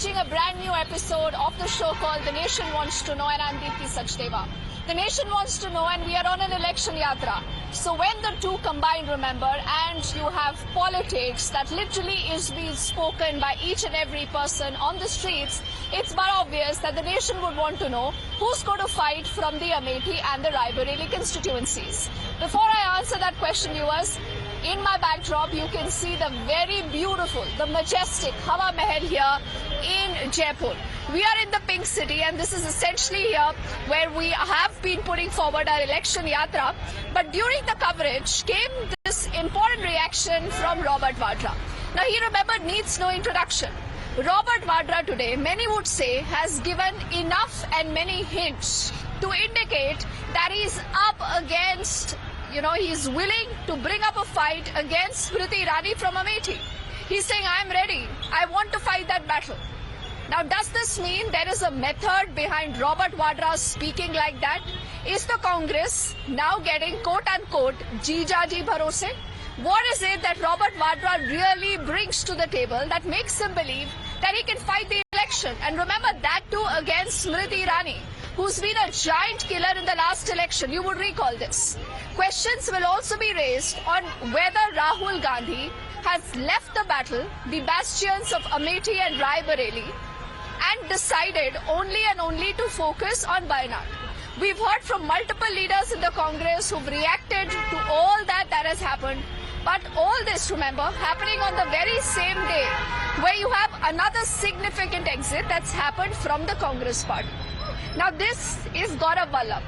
watching a brand new episode of the show called The Nation Wants to Know, and I'm Deepti Sachdeva. The nation wants to know, and we are on an election yatra. So when the two combine, remember, and you have politics that literally is being spoken by each and every person on the streets, it's but obvious that the nation would want to know who's going to fight from the Amethi and the Raebareli constituencies. Before I answer that question, viewers, in my backdrop, you can see the very beautiful, the majestic Hawa Mahal here in Jaipur. We are in the Pink City, and this is essentially here where we have been putting forward our election yatra. But during the coverage came this important reaction from Robert Vadra. Now, he, remember, needs no introduction. Robert Vadra today, many would say, has given enough and many hints to indicate that he's up against, he's willing to bring up a fight against Smriti Irani from Amethi. He's saying, I'm ready. I want to fight that battle. Now, does this mean there is a method behind Robert Vadra speaking like that? Is the Congress now getting quote-unquote Jijaji Bharose? What is it that Robert Vadra really brings to the table that makes him believe that he can fight the election? And remember, that too against Smriti Irani, who's been a giant killer in the last election. You would recall this. Questions will also be raised on whether Rahul Gandhi has left the battle, the bastions of Amethi and Raebareli, and decided only and only to focus on waynad. We've heard from multiple leaders in the Congress who've reacted to all that has happened. But all this, remember, happening on the very same day where you have another significant exit that's happened from the Congress party. Now, this is Gaurav Vallabbh.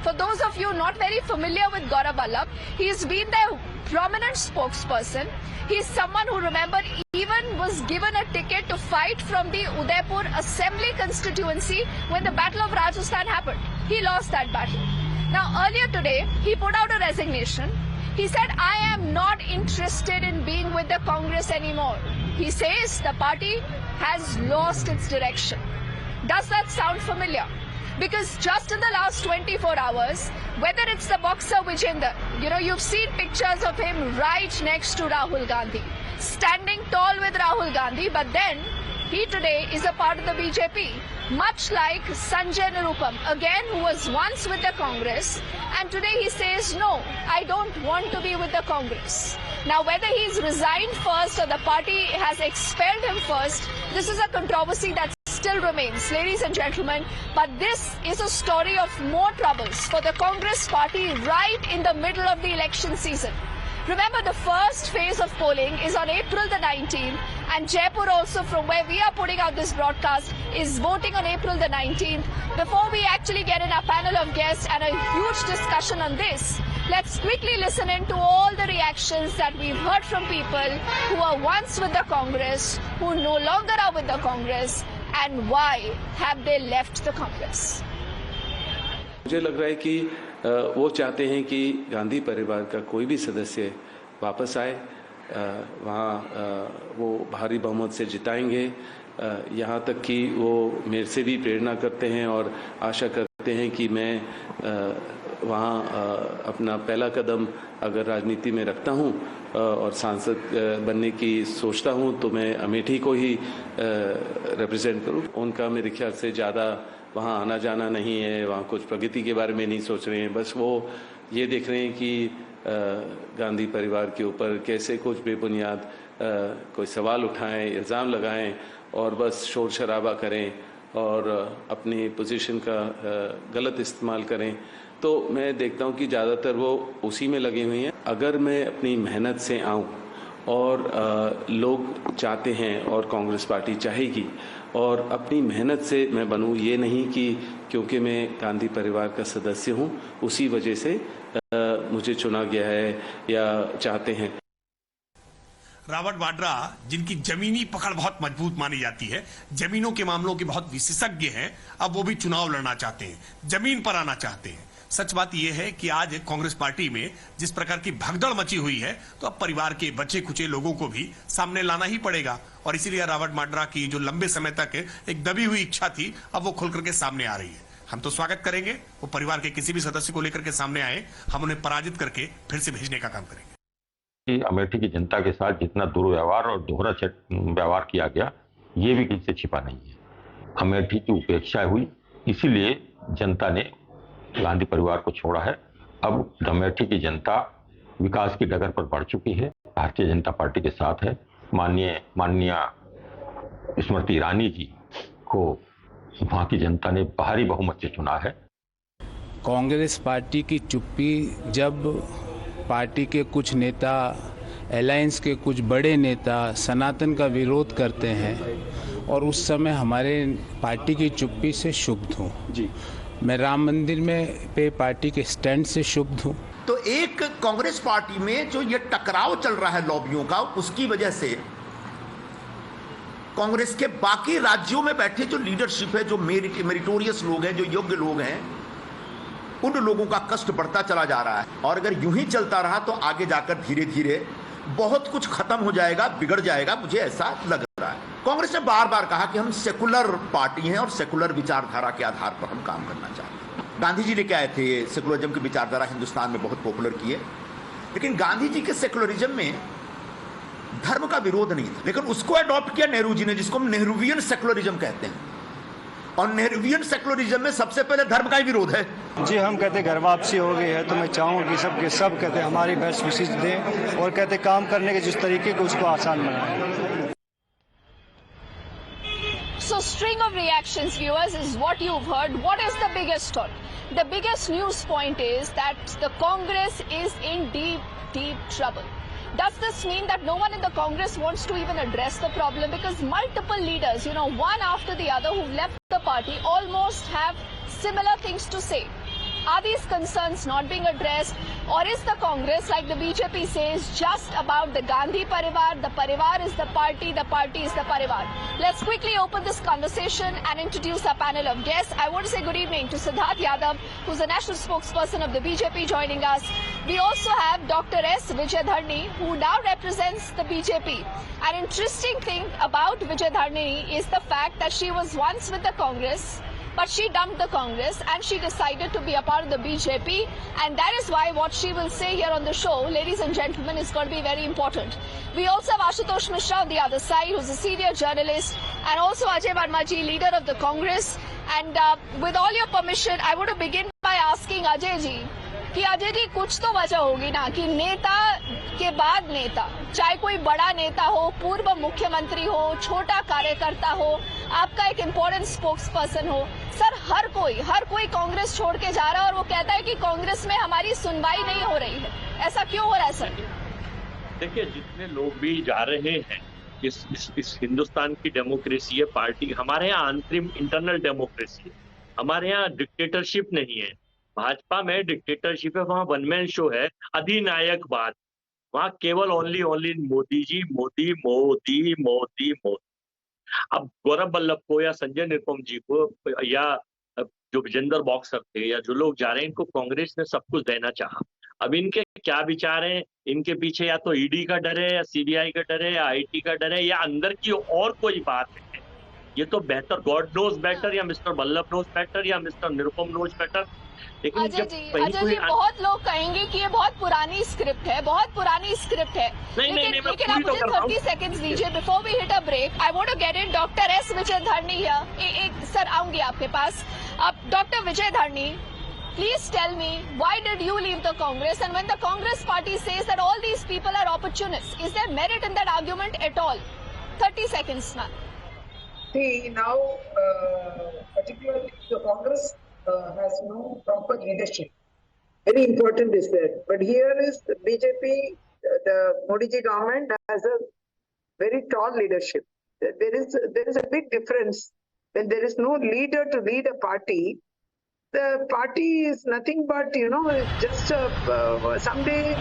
For those of you not very familiar with Gaurav Vallabbh, he's been their prominent spokesperson. He's someone who, remember, even was given a ticket to fight from the Udaipur Assembly constituency when the Battle of Rajasthan happened. He lost that battle. Now, earlier today, he put out a resignation. He said, I am not interested in being with the Congress anymore. He says the party has lost its direction. Does that sound familiar? Because just in the last 24 hours, whether it's the boxer Vijender, you've seen pictures of him right next to Rahul Gandhi, standing tall with Rahul Gandhi, but then he today is a part of the BJP, much like Nirpuam, again, who was once with the Congress, and today he says, no, I don't want to be with the Congress. Now, whether he's resigned first or the party has expelled him first, this is a controversy that still remains, ladies and gentlemen. But this is a story of more troubles for the Congress party right in the middle of the election season. Remember, the first phase of polling is on April the 19th, and Jaipur also, from where we are putting out this broadcast, is voting on April the 19th. Before we actually get in our panel of guests and a huge discussion on this, let's quickly listen in to all the reactions that we've heard from people who are once with the Congress, who no longer are with the Congress, and why have they left the Congress. मुझे लग रहा है कि वो चाहते हैं कि गांधी परिवार का कोई भी सदस्य वापस आए, वहाँ वो भारी बहुमत से जिताएंगे। यहाँ तक कि वो मेरे से भी प्रेरणा करते हैं और आशा करते हैं कि मैं वहाँ अपना पहला कदम अगर राजनीति में रखता हूँ और सांसद बनने की सोचता हूँ तो मैं अमेठी को ही रिप्रेजेंट करूँ। उनका मेरे ख्याल से ज़्यादा वहाँ आना जाना नहीं है, वहाँ कुछ प्रगति के बारे में नहीं सोच रहे हैं, बस वो ये देख रहे हैं कि गांधी परिवार के ऊपर कैसे कुछ बेबुनियाद कोई सवाल उठाएं, इल्ज़ाम लगाएं और बस शोर शराबा करें और अपनी पोजीशन का गलत इस्तेमाल करें। तो मैं देखता हूँ कि ज़्यादातर वो उसी में लगे हुए हैं। अगर मैं अपनी मेहनत से आऊँ और लोग चाहते हैं और कांग्रेस पार्टी चाहेगी और अपनी मेहनत से मैं बनूं, ये नहीं कि क्योंकि मैं गांधी परिवार का सदस्य हूं उसी वजह से मुझे चुना गया है या चाहते हैं। रॉबर्ट वाड्रा, जिनकी जमीनी पकड़ बहुत मजबूत मानी जाती है, जमीनों के मामलों के बहुत विशेषज्ञ हैं, अब वो भी चुनाव लड़ना चाहते हैं, जमीन पर आना चाहते हैं। सच बात यह है कि आज कांग्रेस पार्टी में जिस प्रकार की भगदड़ मची हुई है, तो अब परिवार के बचे खुचे लोगों को भी सामने लाना ही पड़ेगा और इसीलिए रॉबर्ट वाड्रा की जो लंबे समय तक एक दबी हुई इच्छा थी, अब वो खुलकर के सामने आ रही है। हम तो स्वागत करेंगे, वो परिवार के किसी भी सदस्य को लेकर के सामने आए, हम उन्हें पराजित करके फिर से भेजने का काम करेंगे। अमेठी की जनता के साथ जितना दुर्व्यवहार और दोहरा व्यवहार किया गया, ये भी किसी से छिपा नहीं है। अमेठी की उपेक्षा हुई, इसीलिए जनता ने गांधी परिवार को छोड़ा है। अब अमेठी की जनता विकास की डगर पर बढ़ चुकी है, भारतीय जनता पार्टी के साथ है। माननीय स्मृति ईरानी जी को वहां की जनता ने भारी बहुमत से चुना है। कांग्रेस पार्टी की चुप्पी जब पार्टी के कुछ नेता, अलायंस के कुछ बड़े नेता सनातन का विरोध करते हैं और उस समय हमारे पार्टी की चुप्पी से क्षुब्ध हूँ जी। मैं राम मंदिर में पे पार्टी के स्टैंड से क्षुब्ध हूँ। तो एक कांग्रेस पार्टी में जो ये टकराव चल रहा है लॉबियों का, उसकी वजह से कांग्रेस के बाकी राज्यों में बैठे जो लीडरशिप है, जो मेरिटोरियस लोग हैं, जो योग्य लोग हैं, उन लोगों का कष्ट बढ़ता चला जा रहा है। और अगर यूं ही चलता रहा तो आगे जाकर धीरे धीरे बहुत कुछ खत्म हो जाएगा, बिगड़ जाएगा, मुझे ऐसा लग रहा है। कांग्रेस ने बार बार कहा कि हम सेकुलर पार्टी हैं और सेकुलर विचारधारा के आधार पर हम काम करना चाहते हैं। गांधी जी लेके आए थे ये सेकुलरिज्म की विचारधारा, हिंदुस्तान में बहुत पॉपुलर की है। लेकिन गांधी जी के सेकुलरिज्म में धर्म का विरोध नहीं था, लेकिन उसको अडॉप्ट किया नेहरू जी ने, जिसको हम नेहरूवियन सेकुलरिज्म कहते हैं। और नेहरूवियन सेकुलरिज्म में सबसे पहले धर्म का ही विरोध है जी। हम कहते घर वापसी हो गई है, तो मैं चाहूँगा कि सब के सब कहते हमारी बेस्ट विशेष दें और कहते काम करने के जिस तरीके को उसको आसान बनाएं। So string of reactions, viewers, is what you've heard. What is the biggest story? The biggest news point is that the Congress is in deep trouble. Does this mean that no one in the Congress wants to even address the problem? Because multiple leaders, one after the other who've left the party almost have similar things to say. Are these concerns not being addressed? Or is the Congress, like the BJP says, just about the Gandhi Parivar? The Parivar is the party is the Parivar. Let's quickly open this conversation and introduce our panel of guests. I want to say good evening to Siddharth Yadav, who's the national spokesperson of the BJP, joining us. We also have Dr. S. Vijender, who now represents the BJP. An interesting thing about Vijender is the fact that she was once with the Congress, but she dumped the Congress and she decided to be a part of the BJP, and that is why what she will say here on the show, ladies and gentlemen, is going to be very important. We also have Ashutosh Mishra on the other side, who's a senior journalist, and also Ajay Verma ji, leader of the Congress. And with all your permission, I want to begin by asking Ajay ji, कि अजय जी कुछ तो वजह होगी ना कि नेता के बाद नेता, चाहे कोई बड़ा नेता हो, पूर्व मुख्यमंत्री हो, छोटा कार्यकर्ता हो, आपका एक इम्पोर्टेंट स्पोक्स पर्सन हो, सर हर कोई कांग्रेस छोड़ के जा रहा है और वो कहता है कि कांग्रेस में हमारी सुनवाई नहीं हो रही है। ऐसा क्यों हो रहा है सर? देखिए, जितने लोग भी जा रहे हैं, इस हिंदुस्तान की डेमोक्रेसी है, पार्टी हमारे यहाँ आंतरिक इंटरनल डेमोक्रेसी है, हमारे यहाँ डिक्टेटरशिप नहीं है। भाजपा में डिक्टेटरशिप है, वहां वन मैन शो है, अधिनायकवाद, वहां केवल ओनली मोदी जी, मोदी। अब गौरव वल्लभ को या संजय निरुपम जी को या जो विजेंदर बॉक्सर थे या जो लोग जा रहे हैं, इनको कांग्रेस ने सब कुछ देना चाहा। अब इनके क्या विचार हैं, इनके पीछे या तो ईडी का डर है, या सीबीआई का डर है, या आईटी का डर है, या अंदर की और कोई बात है, ये तो बेहतर गॉड नोज बेटर, या मिस्टर वल्लभ नोज बेटर, या मिस्टर निरुपम नोज बेटर। लेकिन अजय जी, बहुत लोग कहेंगे कि ये बहुत पुरानी स्क्रिप्ट है, लेकिन आप मुझे 30 सेकंड्स दीजिए before we hit a break. I want to get in doctor S Vijayadharani here. एक सर आऊंगी आपके पास। अब doctor Vijayadharani, please tell me, why did you leave the Congress? And when the Congress party says that all these people are opportunists, is there merit in that argument at all? 30 seconds, ma'am. See, now, particularly the Congress has no proper leadership. Very important is that. But here is the BJP, the Modi ji government has a very tall leadership. There is a big difference when there is no leader to lead a party. The party is nothing but, just someday...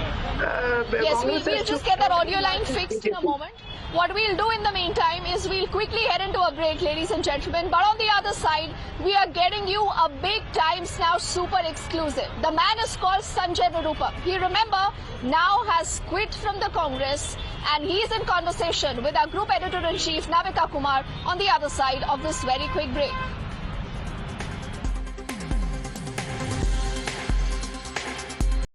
yes, we'll just get that audio line fixed in a moment. What we'll do in the meantime is we'll quickly head into a break, ladies and gentlemen. But on the other side, we are getting you a big Times Now super exclusive. The man is called Sanjay Nirupam. He, remember, now has quit from the Congress, and he's in conversation with our group editor-in-chief, Navika Kumar, on the other side of this very quick break.